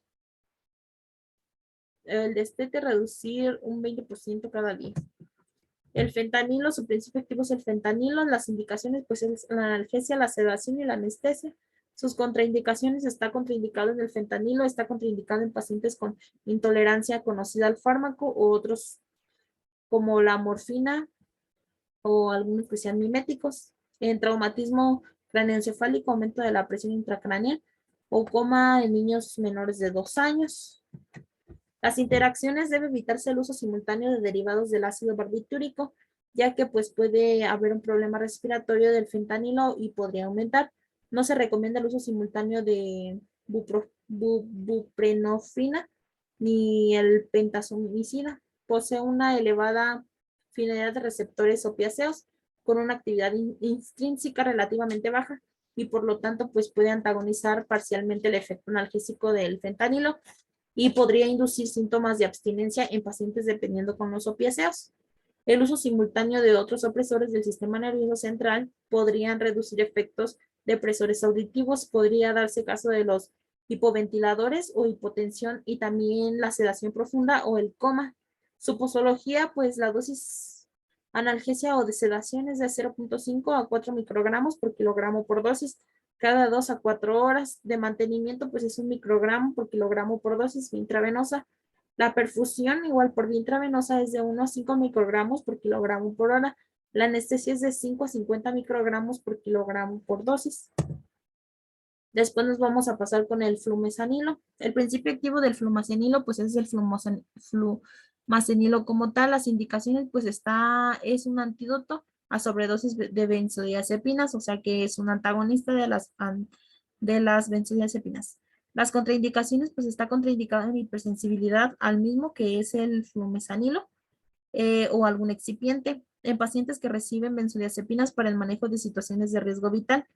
El destete reducir un 20% cada día. El fentanilo, su principio activo es el fentanilo. Las indicaciones, pues, es la analgesia, la sedación y la anestesia. Sus contraindicaciones, está contraindicado en el fentanilo, está contraindicado en pacientes con intolerancia conocida al fármaco o otros como la morfina o algunos que sean miméticos. En traumatismo craneoencefálico, aumento de la presión intracraneal o coma en niños menores de 2 años. Las interacciones debe evitarse el uso simultáneo de derivados del ácido barbitúrico, ya que pues puede haber un problema respiratorio del fentanilo y podría aumentar. No se recomienda el uso simultáneo de buprenorfina ni el pentazomicina. Posee una elevada finalidad de receptores opiáceos con una actividad intrínseca relativamente baja y por lo tanto pues puede antagonizar parcialmente el efecto analgésico del fentanilo y podría inducir síntomas de abstinencia en pacientes dependiendo con los opiáceos. El uso simultáneo de otros opresores del sistema nervioso central podrían reducir efectos depresores auditivos, podría darse caso de los hipoventiladores o hipotensión y también la sedación profunda o el coma. Su posología, pues la dosis analgesia o de sedación es de 0.5 a 4 microgramos por kilogramo por dosis cada 2 a 4 horas. De mantenimiento, pues es 1 microgramo por kilogramo por dosis intravenosa. La perfusión, igual por vía intravenosa, es de 1 a 5 microgramos por kilogramo por hora. La anestesia es de 5 a 50 microgramos por kilogramo por dosis. Después nos vamos a pasar con el flumazenilo. El principio activo del flumazenilo, pues es el flumazenilo como tal. Las indicaciones, pues es un antídoto a sobredosis de benzodiazepinas, o sea que es un antagonista de las benzodiazepinas. Las contraindicaciones, pues está contraindicado en hipersensibilidad al mismo, que es el flumazenilo, o algún excipiente, en pacientes que reciben benzodiazepinas para el manejo de situaciones de riesgo vital,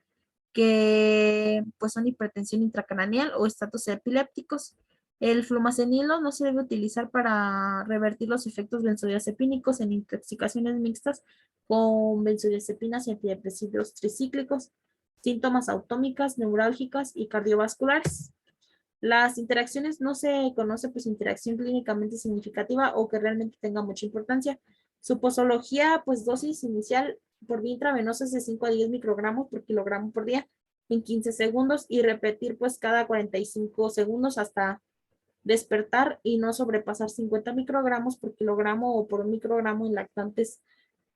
que pues son hipertensión intracraneal o estatus epilépticos. El flumazenilo no se debe utilizar para revertir los efectos benzodiazepínicos en intoxicaciones mixtas con benzodiazepinas y antidepresivos tricíclicos, síntomas autómicas, neurálgicas y cardiovasculares. Las interacciones no se conoce pues interacción clínicamente significativa o que realmente tenga mucha importancia. Su posología, pues dosis inicial por vía intravenosa es de 5 a 10 microgramos por kilogramo por día en 15 segundos y repetir pues cada 45 segundos hasta despertar y no sobrepasar 50 microgramos por kilogramo o por microgramo en lactantes.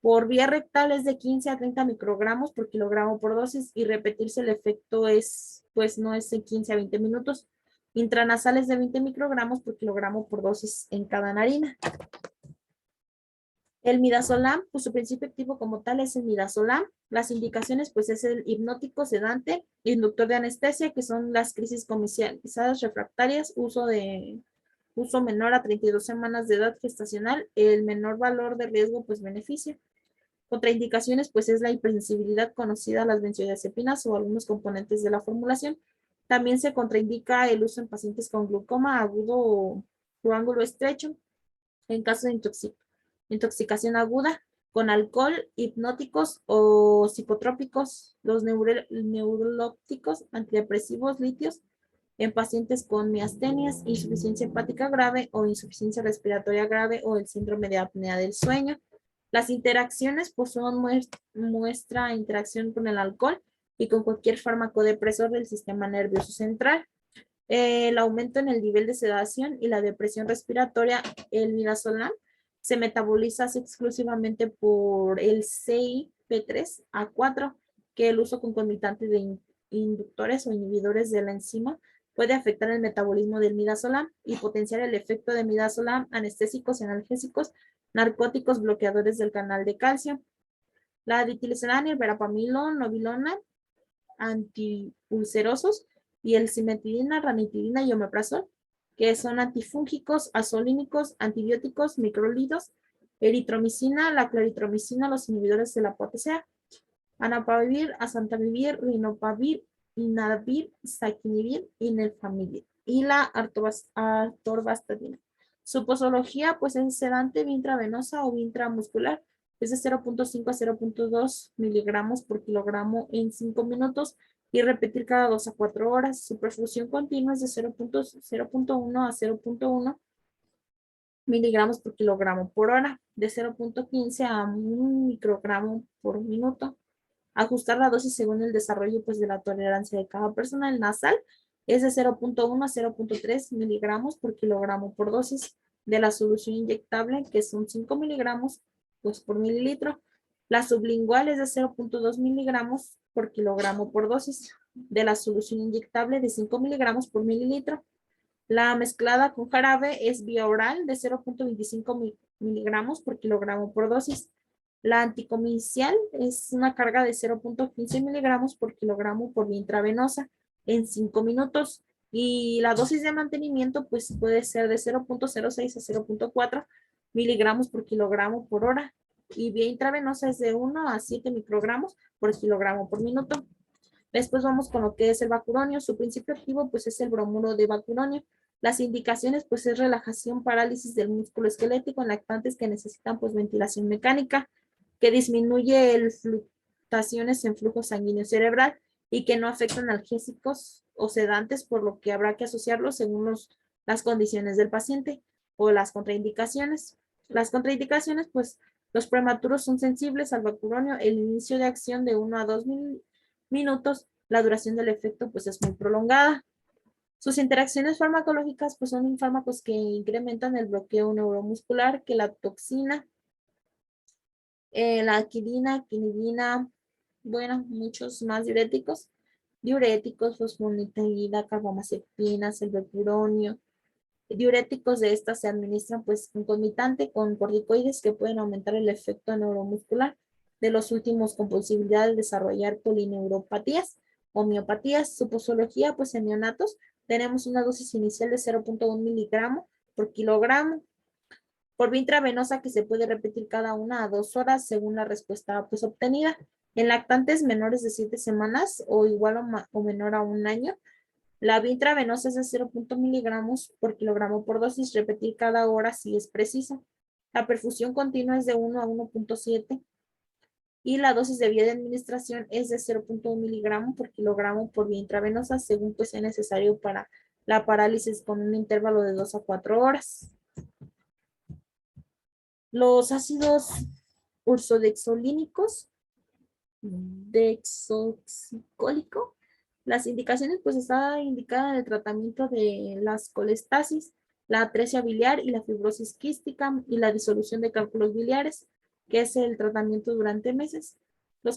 Por vía rectal es de 15 a 30 microgramos por kilogramo por dosis y repetirse el efecto es, pues no es de 15 a 20 minutos. Intranasal es de 20 microgramos por kilogramo por dosis en cada narina. El midazolam, pues su principio activo como tal es el midazolam. Las indicaciones, pues es el hipnótico, sedante, inductor de anestesia, que son las crisis comercializadas refractarias, uso menor a 32 semanas de edad gestacional, el menor valor de riesgo, pues beneficio. Contraindicaciones, pues es la hipersensibilidad conocida a las benzodiazepinas o algunos componentes de la formulación. También se contraindica el uso en pacientes con glaucoma agudo o ángulo estrecho en caso de intoxicación aguda con alcohol, hipnóticos o psicotrópicos, los neurolópticos, antidepresivos, litios, en pacientes con miastenias, insuficiencia hepática grave o insuficiencia respiratoria grave o el síndrome de apnea del sueño. Las interacciones pues son muestra interacción con el alcohol y con cualquier fármaco depresor del sistema nervioso central. El aumento en el nivel de sedación y la depresión respiratoria, el midazolam, se metaboliza exclusivamente por el CYP3A4, que el uso concomitante de inductores o inhibidores de la enzima puede afectar el metabolismo del midazolam y potenciar el efecto de midazolam, anestésicos y analgésicos, narcóticos, bloqueadores del canal de calcio. La ditilcerana y el verapamilo, novilona, antiulcerosos, y el cimetidina, ranitidina y omeprazol, que son antifúngicos, azolínicos, antibióticos, microlidos, eritromicina, la claritromicina, los inhibidores de la POTCA, anapavir, azantavir, rinopavir, inadavir, saquinivir y nefamivir, y la atorvastatina. Su posología, pues es sedante, vía intravenosa o vía intramuscular, es de 0.5 a 0.2 miligramos por kilogramo en 5 minutos y repetir cada 2 a 4 horas. Su perfusión continua es de 0.1 a 0.1 miligramos por kilogramo por hora, de 0.15 a 1 microgramo por minuto. Ajustar la dosis según el desarrollo pues, de la tolerancia de cada persona. El nasal es de 0.1 a 0.3 miligramos por kilogramo por dosis de la solución inyectable, que son 5 miligramos pues, por mililitro. La sublingual es de 0.2 miligramos por kilogramo por dosis de la solución inyectable de 5 miligramos por mililitro. La mezclada con jarabe es vía oral de 0.25 miligramos por kilogramo por dosis. La anticomicial es una carga de 0.15 miligramos por kilogramo por vía intravenosa en 5 minutos. Y la dosis de mantenimiento pues puede ser de 0.06 a 0.4 miligramos por kilogramo por hora. Y vía intravenosa es de 1 a 7 microgramos por kilogramo por minuto. Después vamos con lo que es el bacuronio. Su principio activo pues es el bromuro de bacuronio. Las indicaciones pues es relajación, parálisis del músculo esquelético en lactantes que necesitan pues ventilación mecánica, que disminuye el fluctuaciones en flujo sanguíneo cerebral y que no afectan analgésicos o sedantes, por lo que habrá que asociarlos según las condiciones del paciente o las contraindicaciones. Las contraindicaciones pues los prematuros son sensibles al bacuronio, el inicio de acción de 1 a 2 minutos, la duración del efecto pues es muy prolongada. Sus interacciones farmacológicas pues son fármacos que incrementan el bloqueo neuromuscular, que la toxina, la quinina, quinidina, bueno, muchos más diuréticos, fosfonitidina, carbamazepinas, el bepuronio. Diuréticos de estas se administran pues concomitante con corticoides que pueden aumentar el efecto neuromuscular. De los últimos con posibilidad de desarrollar polineuropatías o miopatías. Su posología pues en neonatos tenemos una dosis inicial de 0.1 miligramo por kilogramo por vía intravenosa que se puede repetir cada 1 a 2 horas según la respuesta pues obtenida. En lactantes menores de 7 semanas o igual o menor a 1 año, la vía intravenosa es de 0.0 miligramos por kilogramo por dosis, repetir cada hora si es preciso. La perfusión continua es de 1 a 1.7 y la dosis de vía de administración es de 0.1 miligramo por kilogramo por vía intravenosa según pues sea necesario para la parálisis con un intervalo de 2 a 4 horas. Los ácidos ursodexolínicos, dexoxicólico, las indicaciones pues está indicada en el tratamiento de las colestasis, la atresia biliar y la fibrosis quística y la disolución de cálculos biliares, que es el tratamiento durante meses. Las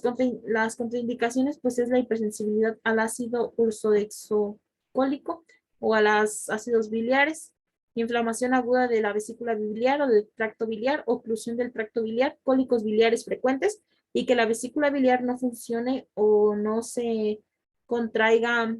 contraindicaciones pues es la hipersensibilidad al ácido ursodexocólico o a los ácidos biliares, inflamación aguda de la vesícula biliar o del tracto biliar, oclusión del tracto biliar, cólicos biliares frecuentes y que la vesícula biliar no funcione o no se contraiga,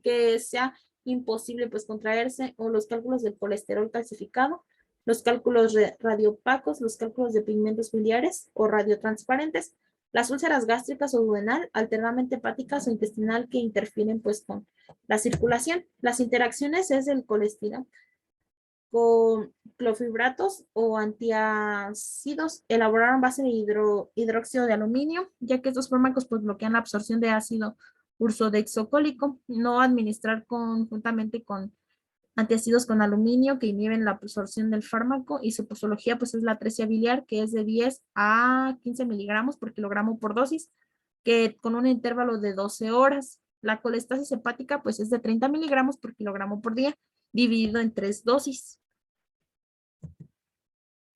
que sea imposible pues contraerse, o los cálculos del colesterol calcificado, los cálculos radiopacos, los cálculos de pigmentos biliares o radiotransparentes, las úlceras gástricas o duodenal, alternamente hepáticas o intestinal que interfieren pues con la circulación. Las interacciones es el colesterol con clofibratos o antiácidos elaboraron base de hidróxido de aluminio, ya que estos fármacos pues bloquean la absorción de ácido ursodexocólico, no administrar conjuntamente con antiácidos con aluminio que inhiben la absorción del fármaco, y su posología pues es la atresia biliar, que es de 10 a 15 miligramos por kilogramo por dosis, que con un intervalo de 12 horas. La colestasis hepática pues es de 30 miligramos por kilogramo por día, dividido en 3 dosis.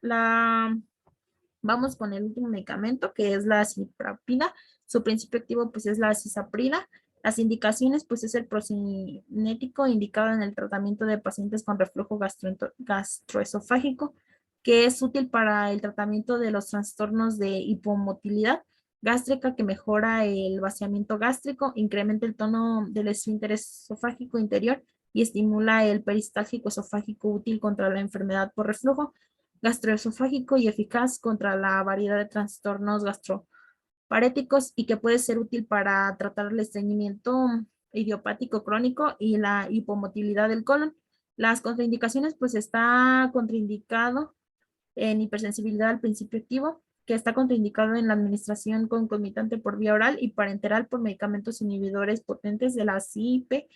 La, Vamos con el último medicamento, que es la ciprapina. Su principio activo pues es la cisaprida. Las indicaciones pues es el procinético indicado en el tratamiento de pacientes con reflujo gastroesofágico, que es útil para el tratamiento de los trastornos de hipomotilidad gástrica, que mejora el vaciamiento gástrico, incrementa el tono del esfínter esofágico interior y estimula el peristáltico esofágico, útil contra la enfermedad por reflujo gastroesofágico y eficaz contra la variedad de trastornos gastroparéticos, y que puede ser útil para tratar el estreñimiento idiopático crónico y la hipomotilidad del colon. Las contraindicaciones, pues está contraindicado en hipersensibilidad al principio activo, que está contraindicado en la administración concomitante por vía oral y parenteral por medicamentos inhibidores potentes de la CYP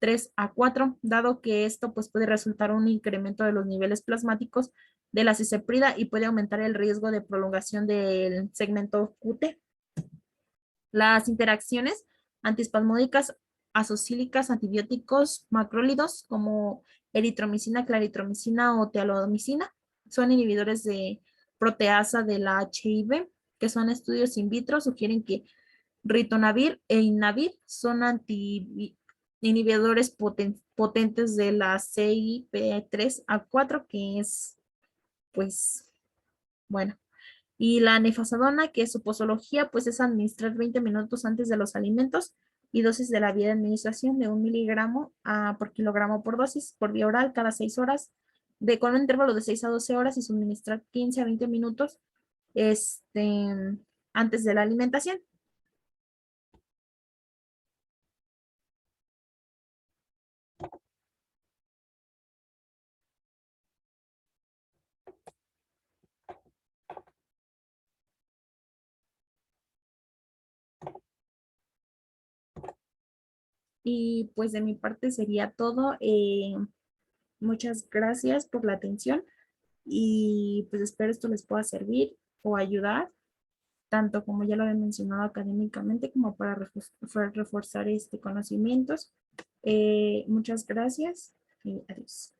3 a 4, dado que esto pues, puede resultar un incremento de los niveles plasmáticos de la cisaprida y puede aumentar el riesgo de prolongación del segmento QT. Las interacciones antiespasmódicas asocílicas, antibióticos macrólidos como eritromicina, claritromicina o tealodomicina son inhibidores de proteasa de la HIV, que son estudios in vitro, sugieren que ritonavir e inavir son inhibidores potentes de la CYP3A4, que es, pues, bueno. Y la nefazadona, que su posología, pues, es administrar 20 minutos antes de los alimentos, y dosis de la vía de administración de 1 miligramo por kilogramo por dosis, por vía oral cada 6 horas, con un intervalo de 6 a 12 horas, y suministrar 15 a 20 minutos antes de la alimentación. Y pues de mi parte sería todo. Muchas gracias por la atención, y pues espero esto les pueda servir o ayudar, tanto como ya lo he mencionado académicamente, como para reforzar conocimientos. Muchas gracias y adiós.